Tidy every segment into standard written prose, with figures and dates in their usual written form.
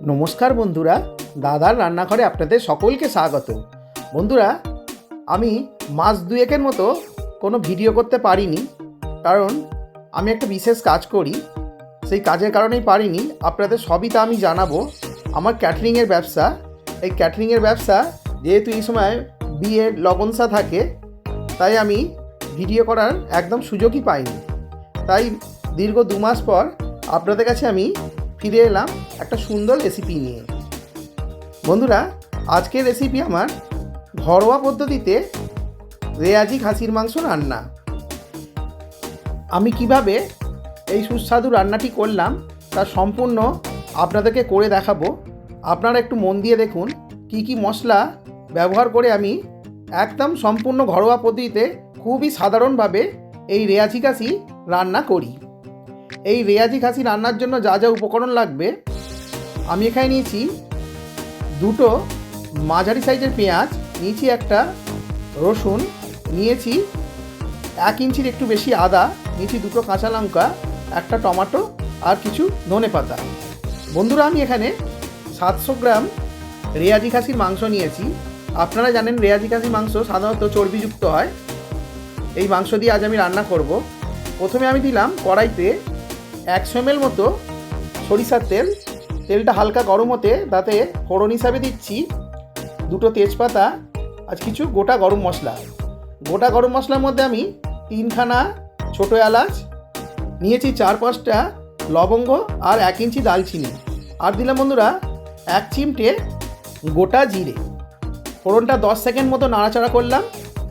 নমস্কার বন্ধুরা, দাদার রান্নাঘরে আপনাদের সকলকে স্বাগত। বন্ধুরা, আমি মাস দুয়েকের মতো কোনো ভিডিও করতে পারিনি, কারণ আমি একটা বিশেষ কাজ করি। সেই কাজের কারণেই পারিনি। আপনাদের সবই তা আমি জানাবো। আমার ক্যাটারিংয়ের ব্যবসা। এই ক্যাটারিংয়ের ব্যবসা যেহেতু এই সময় বিয়ের লগনসা থাকে, তাই আমি ভিডিও করার একদম সুযোগই পাইনি। তাই দীর্ঘ 2 মাস পর আপনাদের কাছে আমি ফিরে এলাম একটা সুন্দর রেসিপি নিয়ে। বন্ধুরা, আজকের রেসিপি আমার ঘরোয়া পদ্ধতিতে রেয়াজি খাসির মাংস রান্না। আমি কিভাবে এই সুস্বাদু রান্নাটি করলাম তা সম্পূর্ণ আপনাদেরকে করে দেখাবো। আপনারা একটু মন দিয়ে দেখুন কি কি মশলা ব্যবহার করে আমি একদম সম্পূর্ণ ঘরোয়া পদ্ধতিতে খুবই সাধারণভাবে এই রেয়াজি খাসি রান্না করি। এই রেয়াজি খাসি রান্নার জন্য যা যা উপকরণ লাগবে, আমি এখানে নিয়েছি 2টো মাঝারি সাইজের পেঁয়াজ, নিয়েছি একটা রসুন, নিয়েছি 1 ইঞ্চির একটু বেশি আদা, নিয়েছি 2টো কাঁচা লঙ্কা, একটা টমেটো আর কিছু ধনেপাতা। বন্ধুরা, আমি এখানে 700 গ্রাম রেয়াজি খাসির মাংস নিয়েছি। আপনারা জানেন রেয়াজি খাসির মাংস সাধারণত চর্বিযুক্ত হয়। এই মাংস দিয়ে আজ আমি রান্না করব। প্রথমে আমি দিলাম কড়াইতে 100 ml মতো সরিষার তেল। তেলটা হালকা গরম হতে তাতে ফোড়ন হিসাবে দিচ্ছি 2টো তেজপাতা আর কিছু গোটা গরম মশলা। গোটা গরম মশলার মধ্যে আমি 3খানা ছোটো এলাচ নিয়েছি, 4-5টা লবঙ্গ আর 1 ইঞ্চি দালচিনি। আর দিলাম বন্ধুরা 1 চিমটে গোটা জিরে। ফোড়নটা 10 সেকেন্ড মতো নাড়াচাড়া করলাম।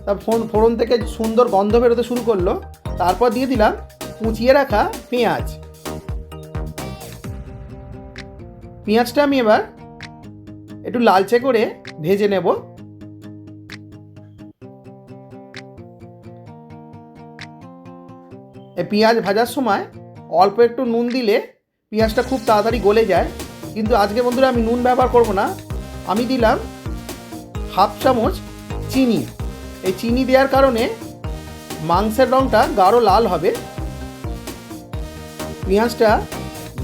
তা ফোড়ন থেকে সুন্দর গন্ধ বেরোতে শুরু করলো। তারপর দিয়ে দিলাম কুচিয়ে রাখা পেঁয়াজ। পেঁয়াজটা আমি এবার একটু লালচে করে ভেজে নেব। এই পেঁয়াজ ভাজার সময় অল্প একটু নুন দিলে পেঁয়াজটা খুব তাড়াতাড়ি গলে যায়। কিন্তু আজকে বন্ধুরা আমি নুন ব্যবহার করব না। আমি দিলাম 1/2 চামচ চিনি। এই চিনি দেওয়ার কারণে মাংসের রঙটা গাঢ় লাল হবে। পেঁয়াজটা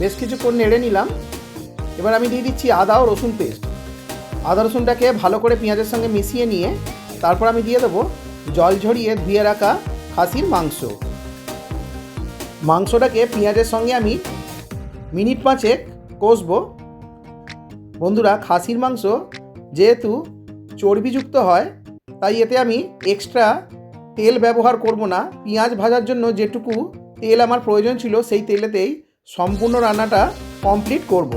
বেশ কিছুক্ষণ নেড়ে নিলাম। এবার আমি দিয়ে দিচ্ছি আদা ও রসুন পেস্ট। আদা রসুনটাকে ভালো করে পেঁয়াজের সঙ্গে মিশিয়ে নিয়ে তারপর আমি দিয়ে দেবো জল ঝরিয়ে ধুয়ে রাখা খাসির মাংস। মাংসটাকে পেঁয়াজের সঙ্গে আমি মিনিট 5 কষবো। বন্ধুরা, খাসির মাংস যেহেতু চর্বিযুক্ত হয়, তাই এতে আমি এক্সট্রা তেল ব্যবহার করব না। পেঁয়াজ ভাজার জন্য যেটুকু তেল আমার প্রয়োজন ছিল সেই তেলেতেই সম্পূর্ণ রান্নাটা কমপ্লিট করব।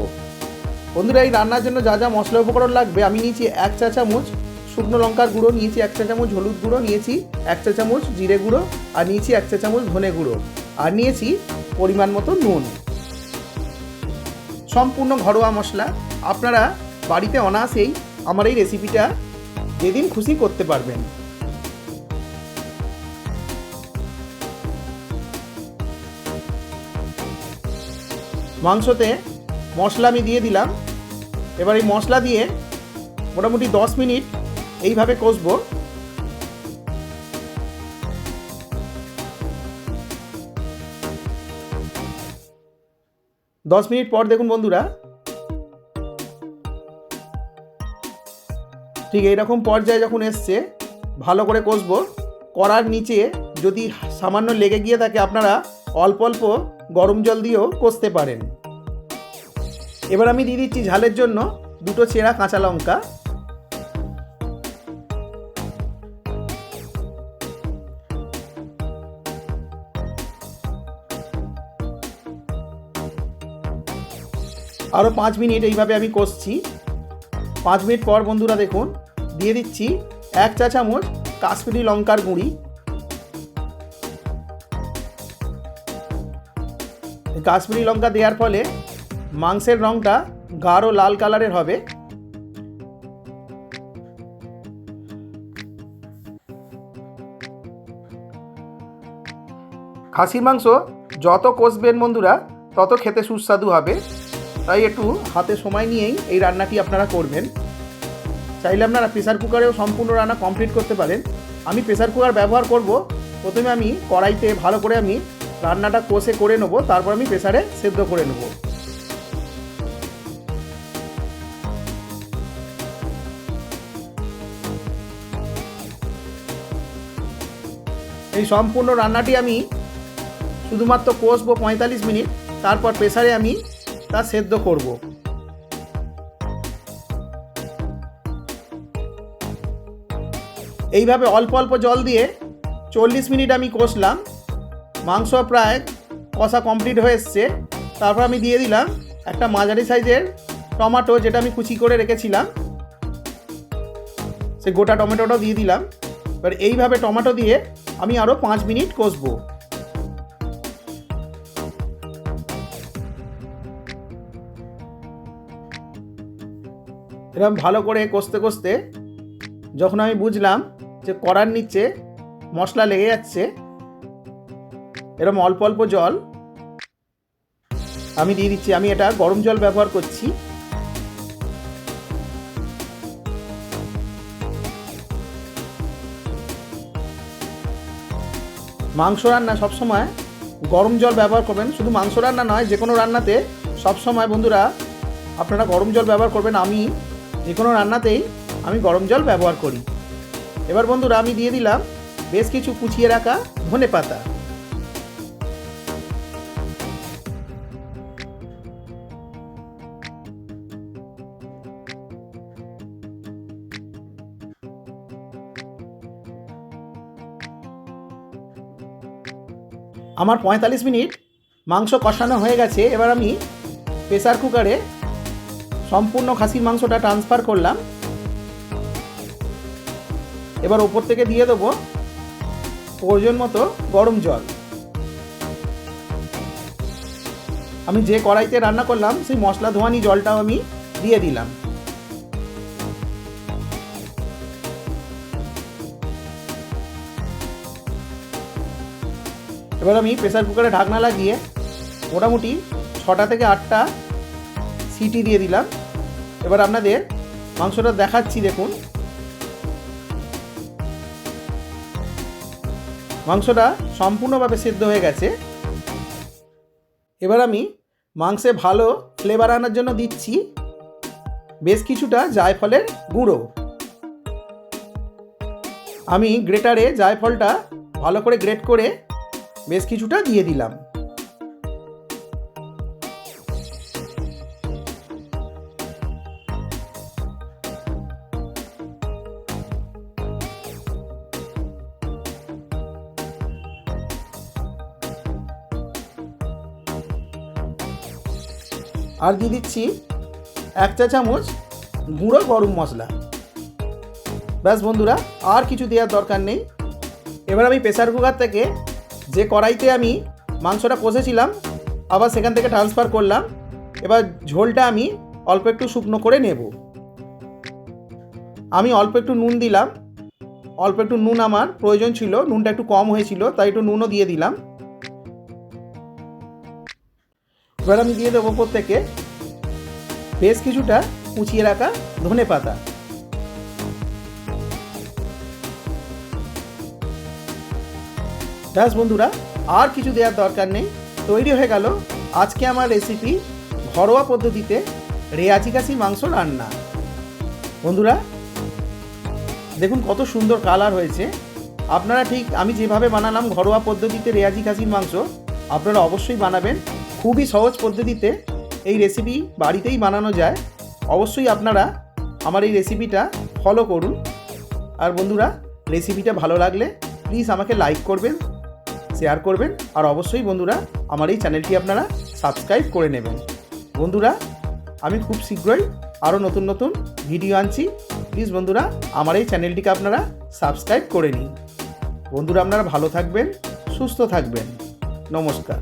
বন্ধুরা, এই রান্নার জন্য যা যা মশলা উপকরণ লাগবে, আমি নিয়েছি 1 চা চামচ শুকনো লঙ্কার গুঁড়ো, নিয়েছি 1 চা চামচ হলুদ গুঁড়ো, নিয়েছি 1 চা চামচ জিরে গুঁড়ো, আর নিয়েছি 1 চা চামচ ধনে গুঁড়ো, আর নিয়েছি পরিমাণ মতো নুন। সম্পূর্ণ ঘরোয়া মশলা। আপনারা বাড়িতে অনায়াসেই আমার এই রেসিপিটা যেদিন খুশি করতে পারবেন। মাংসতে মশলা আমি দিয়ে দিলাম। এবার এই মশলা দিয়ে মোটামুটি 10 মিনিট এইভাবে কষবো। দশ মিনিট পর দেখুন বন্ধুরা, ঠিক এইরকম পর্যায়ে যখন এসছে, ভালো করে কষবো। কড়ার নিচে যদি সামান্য লেগে গিয়ে থাকে, আপনারা অল্প অল্প গরম জল দিয়েও কষতে পারেন। এবার আমি দিয়ে দিচ্ছি ঝালের জন্য 2টো চেরা কাঁচা লঙ্কা। আরও 5 মিনিট এইভাবে আমি কষছি। 5 মিনিট পর বন্ধুরা দেখুন, দিয়ে দিচ্ছি 1 চা চামচ কাশ্মীরি লঙ্কার গুঁড়ি। কাশ্মীরি লঙ্কা দেওয়ার ফলে মাংসের রঙটা গাঢ় লাল কালারের হবে। খাসির মাংস যত কষবেন বন্ধুরা, তত খেতে সুস্বাদু হবে। তাই একটু হাতে সময় নিয়েই এই রান্নাটি আপনারা করবেন। চাইলে আপনারা প্রেসার কুকারেও সম্পূর্ণ রান্না কমপ্লিট করতে পারেন। আমি প্রেসার কুকার ব্যবহার করব। প্রথমে আমি কড়াইতে ভালো করে আমি রান্নাটা কষে করে নেব, তারপর আমি প্রেসারে সেদ্ধ করে নেব। এই সম্পূর্ণ রান্নাটি আমি শুধুমাত্র কষবো 45 মিনিট, তারপর প্রেসারে আমি তা সেদ্ধ করব। এইভাবে অল্প অল্প জল দিয়ে 40 মিনিট আমি কষলাম। মাংস প্রায় কষা কমপ্লিট হয়ে এসছে। তারপর আমি দিয়ে দিলাম একটা মাঝারি সাইজের টমেটো, যেটা আমি কুচি করে রেখেছিলাম, সে গোটা টমেটোটাও দিয়ে দিলাম। এবার এইভাবে টমেটো দিয়ে আমি আরও 5 মিনিট কষবো। এরকম ভালো করে কষতে কষতে যখন আমি বুঝলাম যে কড়ার নিচে মশলা লেগে যাচ্ছে, এরকম অল্প অল্প জল আমি দিয়ে দিচ্ছি। আমি এটা গরম জল ব্যবহার করছি। মাংস রান্না সবসময় গরম জল ব্যবহার করবেন। শুধু মাংস রান্না নয়, যে কোনো রান্নাতে সবসময় বন্ধুরা আপনারা গরম জল ব্যবহার করবেন। আমি যে কোনো রান্নাতেই আমি গরম জল ব্যবহার করি। এবার বন্ধুরা আমি দিয়ে দিলাম বেশ কিছু কুচিয়ে রাখা ধনেপাতা। আমার 45 মিনিট মাংস কষানো হয়ে গেছে। এবার আমি প্রেসার কুকারে সম্পূর্ণ খাসির মাংসটা ট্রান্সফার করলাম। এবার ওপর থেকে দিয়ে দেবো প্রয়োজন মতো গরম জল। আমি যে কড়াইতে রান্না করলাম সেই মশলা ধোয়ানি জলটাও আমি দিয়ে দিলাম। এবার আমি প্রেসার কুকারে ঢাকনা লাগিয়ে মোটামুটি 6টা থেকে 8টা সিটি দিয়ে দিলাম। এবার আপনাদের মাংসটা দেখাচ্ছি। দেখুন মাংসটা সম্পূর্ণভাবে সিদ্ধ হয়ে গেছে। এবার আমি মাংসে ভালো ফ্লেভার আনার জন্য দিচ্ছি বেশ কিছুটা জায়ফলের গুঁড়ো। আমি গ্রেটারে জায়ফলটা ভালো করে গ্রেট করে বেশ কিছুটা দিয়ে দিলাম। আর দিয়ে দিচ্ছি 1 চা চামচ গুঁড়ো গরম মশলা। ব্যাস বন্ধুরা, আর কিছু দেওয়ার দরকার নেই। এবার আমি প্রেসার কুকার থেকে যে কড়াইতে আমি মাংসটা কষেছিলাম আবার সেখান থেকে ট্রান্সফার করলাম। এবার ঝোলটা আমি অল্প একটু শুকনো করে নেব। আমি অল্প একটু নুন দিলাম। অল্প একটু নুন আমার প্রয়োজন ছিল, নুনটা একটু কম হয়েছিল, তাই একটু নুনও দিয়ে দিলাম। এবার আমি দিয়ে দেবো ওপর থেকে বেশ কিছুটা কুচিয়ে রাখা ধনেপাতা। ব্যাস বন্ধুরা, আর কিছু দেওয়ার দরকার নেই। তৈরি হয়ে গেল আজকে আমার রেসিপি ঘরোয়া পদ্ধতিতে রেয়াজি খাসি মাংস রান্না। বন্ধুরা দেখুন কত সুন্দর কালার হয়েছে। আপনারা ঠিক আমি যেভাবে বানালাম ঘরোয়া পদ্ধতিতে রেয়াজি খাসির মাংস আপনারা অবশ্যই বানাবেন। খুবই সহজ পদ্ধতিতে এই রেসিপি বাড়িতেই বানানো যায়। অবশ্যই আপনারা আমার এই রেসিপিটা ফলো করুন। আর বন্ধুরা রেসিপিটা ভালো লাগলে প্লিজ আমাকে লাইক করবেন, শেয়ার করবেন, আর অবশ্যই বন্ধুরা আমার এই চ্যানেলটি আপনারা সাবস্ক্রাইব করে নেবেন। বন্ধুরা আমি খুব শীঘ্রই আরও নতুন নতুন ভিডিও আনছি। প্লিজ বন্ধুরা আমার এই চ্যানেলটিকে আপনারা সাবস্ক্রাইব করে নিন। বন্ধুরা আপনারা ভালো থাকবেন, সুস্থ থাকবেন। নমস্কার।